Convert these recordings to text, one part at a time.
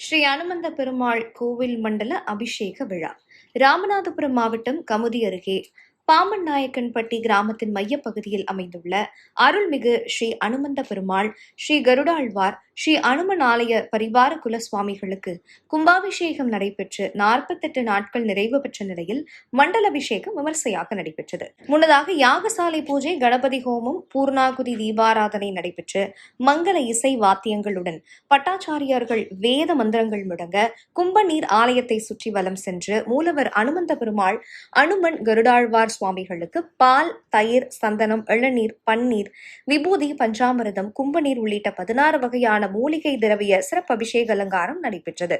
ஸ்ரீ அனுமந்த பெருமாள் கோவில் மண்டல அபிஷேக விழா ராமநாதபுரம் மாவட்டம் கமுதி அருகே பாம்பன் நாயக்கன்பட்டி கிராமத்தின் மையப்பகுதியில் அமைந்துள்ள அருள்மிகு ஸ்ரீ அனுமந்த பெருமாள், ஸ்ரீ கருடாழ்வார், ஸ்ரீ அனுமன் ஆலய பரிவார குல சுவாமிகளுக்கு கும்பாபிஷேகம் நடைபெற்று 48 நாட்கள் நிறைவு பெற்ற நிலையில் மண்டல அபிஷேகம் விமர்சையாக நடைபெற்றது. முன்னதாக யாகசாலை பூஜை, கணபதி ஹோமம், பூர்ணாகுதி தீபாராதனை நடைபெற்று மங்கள இசை வாத்தியங்களுடன் பட்டாச்சாரியார்கள் வேத மந்திரங்கள் முழங்க கும்பநீர் ஆலயத்தை சுற்றி வலம் சென்று மூலவர் அனுமந்த பெருமாள், அனுமன், கருடாழ்வார் சுவாமிகளுக்கு பால், தயிர், சந்தனம், இளநீர், பன்னீர், விபூதி, பஞ்சாமிர்தம், கும்பநீர் உள்ளிட்ட 16 வகையான மூலிகை திரவிய சிறப்பு அபிஷேக அலங்காரம் நடைபெற்றது.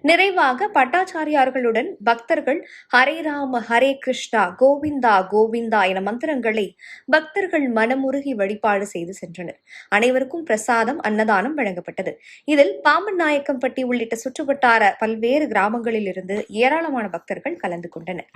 நிறைவாக பட்டாச்சாரியார்களுடன் பக்தர்கள் ஹரே ராம ஹரே கிருஷ்ணா கோவிந்தா கோவிந்தா என மந்திரங்களை பக்தர்கள் மனமுருகி வழிபாடு செய்து சென்றனர். அனைவருக்கும் பிரசாதம், அன்னதானம் வழங்கப்பட்டது. இதில் பாம்பன் நாயக்கன்பட்டி உள்ளிட்ட சுற்றுவட்டார பல்வேறு கிராமங்களில் இருந்து ஏராளமான பக்தர்கள் கலந்து கொண்டனர்.